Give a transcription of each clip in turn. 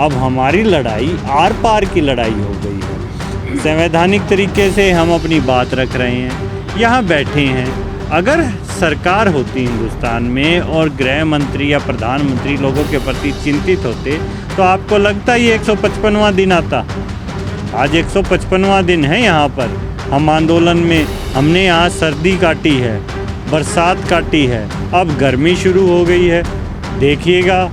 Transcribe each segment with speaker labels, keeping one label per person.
Speaker 1: अब हमारी लड़ाई आर पार की लड़ाई हो गई है। संवैधानिक तरीके से हम अपनी बात रख रहे हैं, यहाँ बैठे हैं। अगर सरकार होती हिंदुस्तान में और गृह मंत्री या प्रधानमंत्री लोगों के प्रति चिंतित होते तो आपको लगता ये 155वां दिन आता। आज 155वां दिन है यहाँ पर। हम आंदोलन में हमने यहाँ सर्दी काटी है, बरसात काटी है, अब गर्मी शुरू हो गई है। देखिएगा,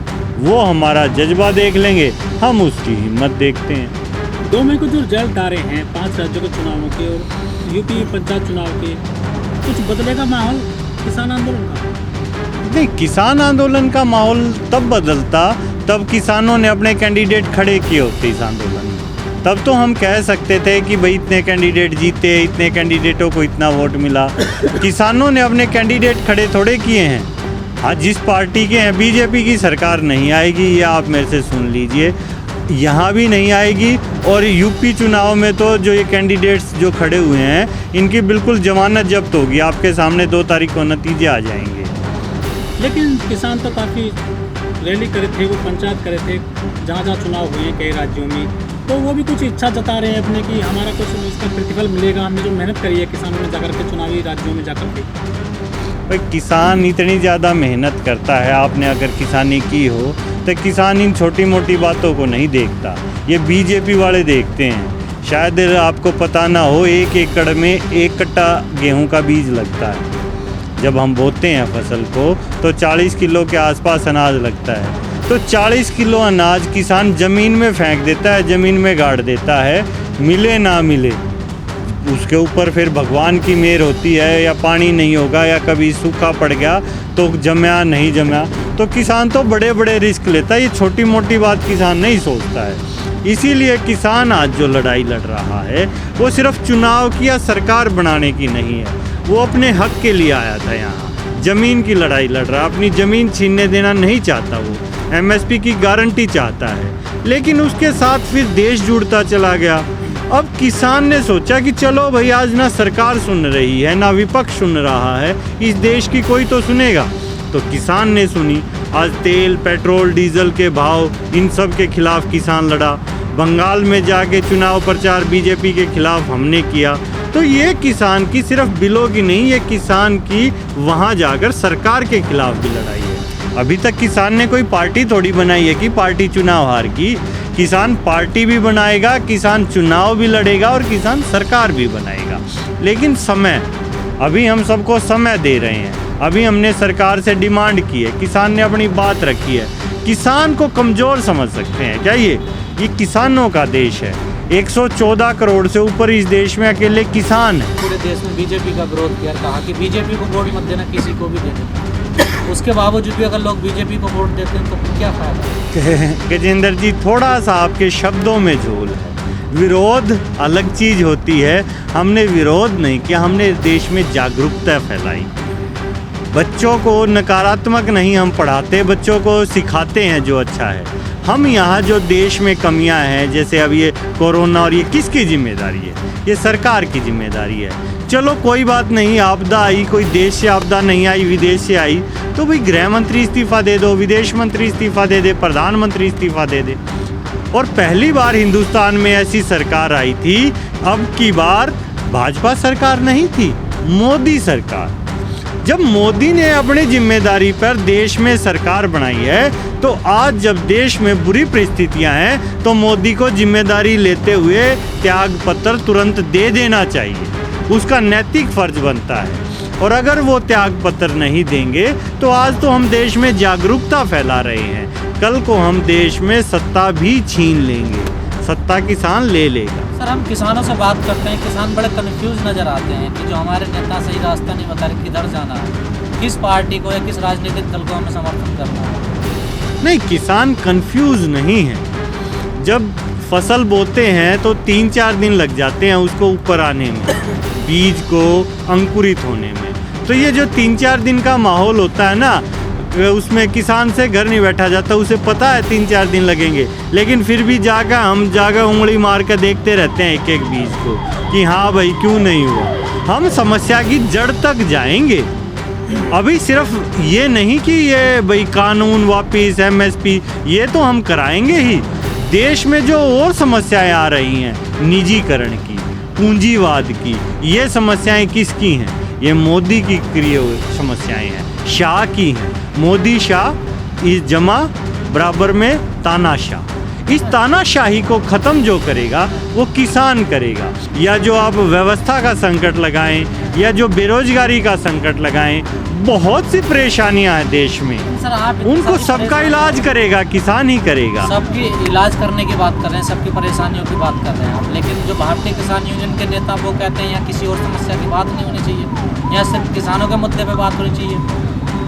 Speaker 1: वो हमारा जज्बा देख लेंगे, हम उसकी हिम्मत देखते हैं।
Speaker 2: 2 मई को जो रिजल्ट आ रहे हैं 5 राज्यों के चुनावों के और यूपी पंचायत चुनाव के, कुछ बदलेगा माहौल किसान आंदोलन का?
Speaker 1: नहीं, किसान आंदोलन का माहौल तब बदलता तब किसानों ने अपने कैंडिडेट खड़े किए होते इस आंदोलन में। तब तो हम कह सकते थे कि भाई इतने कैंडिडेट जीते, इतने कैंडिडेटों को इतना वोट मिला। किसानों ने अपने कैंडिडेट खड़े थोड़े किए हैं। हाँ, जिस पार्टी के हैं, बीजेपी की सरकार नहीं आएगी, ये आप मेरे से सुन लीजिए, यहाँ भी नहीं आएगी। और यूपी चुनाव में तो जो ये कैंडिडेट्स जो खड़े हुए हैं, इनकी बिल्कुल जमानत जब्त होगी। आपके सामने 2 तारीख को नतीजे आ जाएंगे।
Speaker 2: लेकिन किसान तो काफ़ी रैली करे थे, वो पंचायत करे थे जहाँ जहाँ चुनाव हुए हैं कई राज्यों में, तो वो भी कुछ इच्छा जता रहे हैं अपने कि हमारा कुछ इसका प्रतिफल मिलेगा। हमने जो मेहनत करी है किसानों ने जाकर के चुनावी राज्यों में जाकर के।
Speaker 1: भाई, किसान इतनी ज़्यादा मेहनत करता है, आपने अगर किसानी की हो तो किसान इन छोटी मोटी बातों को नहीं देखता, ये बीजेपी वाले देखते हैं। शायद आपको पता ना हो, 1 एकड़ में 1 कट्टा गेहूं का बीज लगता है। जब हम बोते हैं फसल को तो 40 किलो के आसपास अनाज लगता है। तो 40 किलो अनाज किसान ज़मीन में फेंक देता है, ज़मीन में गाड़ देता है, मिले ना मिले उसके ऊपर फिर भगवान की मेहर होती है, या पानी नहीं होगा या कभी सूखा पड़ गया तो जमा नहीं जमा, तो किसान तो बड़े बड़े रिस्क लेता है। ये छोटी मोटी बात किसान नहीं सोचता है। इसीलिए किसान आज जो लड़ाई लड़ रहा है वो सिर्फ चुनाव की या सरकार बनाने की नहीं है, वो अपने हक के लिए आया था यहाँ। ज़मीन की लड़ाई लड़ रहा है, अपनी ज़मीन छीनने देना नहीं चाहता, वो MSP की गारंटी चाहता है। लेकिन उसके साथ फिर देश जुड़ता चला गया। अब किसान ने सोचा कि चलो भाई, आज ना सरकार सुन रही है ना विपक्ष सुन रहा है, इस देश की कोई तो सुनेगा। तो किसान ने सुनी। आज तेल, पेट्रोल, डीजल के भाव, इन सब के खिलाफ किसान लड़ा। बंगाल में जाके चुनाव प्रचार बीजेपी के खिलाफ हमने किया। तो ये किसान की सिर्फ बिलों की नहीं, ये किसान की वहाँ जाकर सरकार के खिलाफ भी लड़ाई है। अभी तक किसान ने कोई पार्टी थोड़ी बनाई है कि पार्टी चुनाव हार की। किसान पार्टी भी बनाएगा, किसान चुनाव भी लड़ेगा और किसान सरकार भी बनाएगा। लेकिन समय, अभी हम सबको समय दे रहे हैं। अभी हमने सरकार से डिमांड की है, किसान ने अपनी बात रखी है। किसान को कमज़ोर समझ सकते हैं क्या? ये किसानों का देश है। 114 करोड़ से ऊपर इस देश में अकेले किसान है।
Speaker 3: पूरे देश में बीजेपी का विरोध किया, कहा कि बीजेपी को वोट मत देना, किसी को भी देना। उसके बावजूद भी अगर लोग बीजेपी को वोट देते हैं तो क्या फायदा?
Speaker 1: गजेंद्र जी, थोड़ा सा आपके शब्दों में झोल है। विरोध अलग चीज़ होती है। हमने विरोध नहीं किया, हमने देश में जागरूकता फैलाई। बच्चों को नकारात्मक नहीं हम पढ़ाते, बच्चों को सिखाते हैं जो अच्छा है। हम यहाँ जो देश में कमियाँ हैं, जैसे अब ये कोरोना, और ये किसकी जिम्मेदारी है? ये सरकार की जिम्मेदारी है। चलो कोई बात नहीं, आपदा आई, कोई देश से आपदा नहीं आई, विदेश से आई, तो भाई गृह मंत्री इस्तीफा दे दो, विदेश मंत्री इस्तीफा दे दे, प्रधानमंत्री इस्तीफा दे दे। और पहली बार हिंदुस्तान में ऐसी सरकार आई थी, अब की बार भाजपा सरकार नहीं थी, मोदी सरकार। जब मोदी ने अपनी जिम्मेदारी पर देश में सरकार बनाई है, तो आज जब देश में बुरी परिस्थितियां हैं तो मोदी को जिम्मेदारी लेते हुए त्याग पत्र तुरंत दे देना चाहिए, उसका नैतिक फर्ज बनता है। और अगर वो त्याग पत्र नहीं देंगे तो आज तो हम देश में जागरूकता फैला रहे हैं, कल को हम देश में सत्ता भी छीन लेंगे, सत्ता किसान ले लेगा।
Speaker 3: सर, हम किसानों से बात करते हैं, किसान बड़े कन्फ्यूज नज़र आते हैं कि जो हमारे नेता सही रास्ता नहीं बता रहे, किधर जाना है, किस पार्टी को या किस राजनीतिक दल को हमें समर्थन करना है।
Speaker 1: नहीं, किसान कंफ्यूज नहीं है। जब फसल बोते हैं तो 3-4 दिन लग जाते हैं उसको ऊपर आने में, बीज को अंकुरित होने में। तो ये जो 3-4 दिन का माहौल होता है ना, उसमें किसान से घर नहीं बैठा जाता, उसे पता है 3-4 दिन लगेंगे, लेकिन फिर भी हम जाकर उंगली मार कर देखते रहते हैं एक एक बीज को कि हाँ भाई क्यों नहीं हुआ। हम समस्या की जड़ तक जाएंगे। अभी सिर्फ ये नहीं कि ये भाई कानून वापिस, MSP, ये तो हम कराएंगे ही। देश में जो और समस्याएं आ रही हैं, निजीकरण की, पूंजीवाद की, ये समस्याएं किसकी हैं? ये मोदी की क्रिय समस्याएं हैं, शाह की हैं। मोदी शाह इस जमा बराबर में तानाशाह। इस तानाशाही को ख़त्म जो करेगा वो किसान करेगा। या जो आप व्यवस्था का संकट लगाएं या जो बेरोजगारी का संकट लगाएं, बहुत सी परेशानियां हैं देश में,
Speaker 3: सर आप
Speaker 1: उनको सबका इलाज करेगा किसान ही करेगा।
Speaker 3: सबकी इलाज करने की बात कर रहे हैं, सबकी परेशानियों की बात कर रहे हैं आप, लेकिन जो भारतीय किसान यूनियन के नेता वो कहते हैं यहाँ किसी और समस्या की बात नहीं होनी चाहिए, यहाँ सिर्फ किसानों के मुद्दे पे बात होनी चाहिए।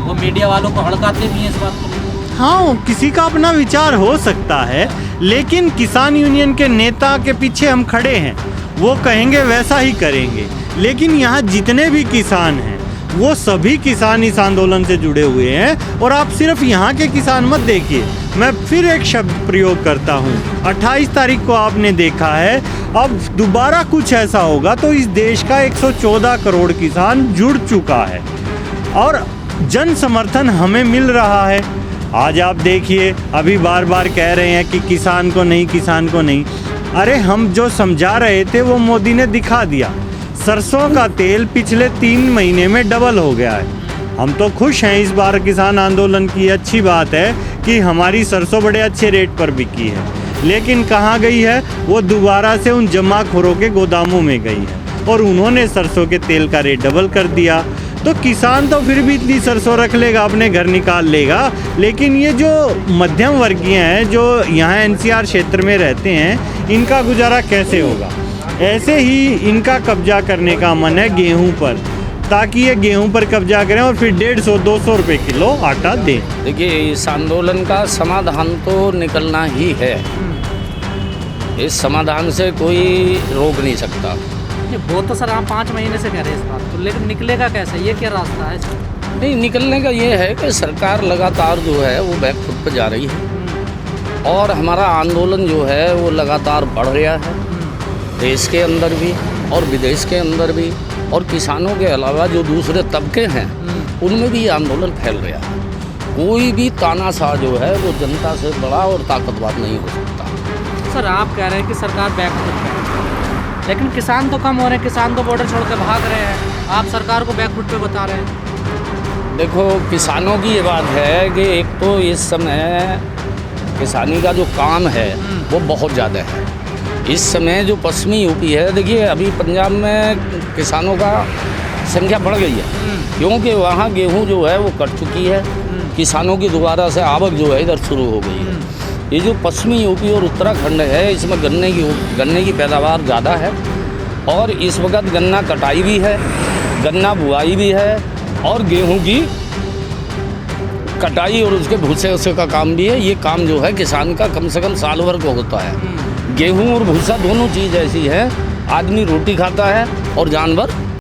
Speaker 3: वो मीडिया वालों को हड़काते भी हैं इस बात को।
Speaker 1: हाँ, किसी का अपना विचार हो सकता है, लेकिन किसान यूनियन के नेता के पीछे हम खड़े हैं, वो कहेंगे वैसा ही करेंगे। लेकिन यहाँ जितने भी किसान हैं वो सभी किसान इस आंदोलन से जुड़े हुए हैं। और आप सिर्फ यहाँ के किसान मत देखिए, मैं फिर एक शब्द प्रयोग करता हूँ, 28 तारीख को आपने देखा है, अब दोबारा कुछ ऐसा होगा तो इस देश का 114 करोड़ किसान जुड़ चुका है और जन समर्थन हमें मिल रहा है। आज आप देखिए, अभी बार बार कह रहे हैं कि किसान को नहीं, किसान को नहीं। अरे हम जो समझा रहे थे वो मोदी ने दिखा दिया। सरसों का तेल पिछले 3 महीने में डबल हो गया है। हम तो खुश हैं इस बार किसान आंदोलन की, अच्छी बात है कि हमारी सरसों बड़े अच्छे रेट पर बिकी है। लेकिन कहाँ गई है वो? दोबारा से उन जमाखोरों के गोदामों में गई है और उन्होंने सरसों के तेल का रेट डबल कर दिया। तो किसान तो फिर भी इतनी सरसों रख लेगा, अपने घर निकाल लेगा, लेकिन ये जो मध्यम वर्गीय हैं जो यहाँ एनसीआर क्षेत्र में रहते हैं, इनका गुजारा कैसे होगा? ऐसे ही इनका कब्जा करने का मन है गेहूं पर, ताकि ये गेहूं पर कब्जा करें और फिर 150-200 रुपये किलो आटा दें।
Speaker 4: देखिए, इस आंदोलन का समाधान तो निकलना ही है, इस समाधान से कोई रोक नहीं सकता।
Speaker 3: वो तो सर आप 5 महीने से कह रहे हैं इस बात को, लेकिन निकलेगा कैसे? ये क्या रास्ता है?
Speaker 4: नहीं, निकलने का ये है कि सरकार लगातार जो है वो बैकफुट पर जा रही है और हमारा आंदोलन जो है वो लगातार बढ़ रहा है, देश के अंदर भी और विदेश के अंदर भी, और किसानों के अलावा जो दूसरे तबके हैं उनमें भी ये आंदोलन फैल रहा है। कोई भी तानाशाह जो है वो जनता से बड़ा और ताकतवर नहीं हो सकता।
Speaker 3: सर आप कह रहे हैं कि सरकार बैकफुट पे है, लेकिन किसान तो कम हो रहे हैं, किसान तो बॉर्डर छोड़ कर भाग रहे हैं, आप सरकार को बैकफुट पे बता रहे हैं।
Speaker 4: देखो, किसानों की ये बात है कि एक तो इस समय किसानी का जो काम है वो बहुत ज़्यादा है। इस समय जो पश्चिमी यूपी है, देखिए अभी पंजाब में किसानों का संख्या बढ़ गई है, क्योंकि वहाँ गेहूं जो है वो कट चुकी है, किसानों की दोबारा से आवक जो है इधर शुरू हो गई है। ये जो पश्चिमी यूपी और उत्तराखंड है, इसमें गन्ने की पैदावार ज़्यादा है और इस वक्त गन्ना कटाई भी है, गन्ना बुआई भी है और गेहूं की कटाई और उसके भूसे उसे का काम भी है। ये काम जो है किसान का कम से कम साल भर को होता है। गेहूं और भूसा दोनों चीज़ ऐसी है, आदमी रोटी खाता है और जानवर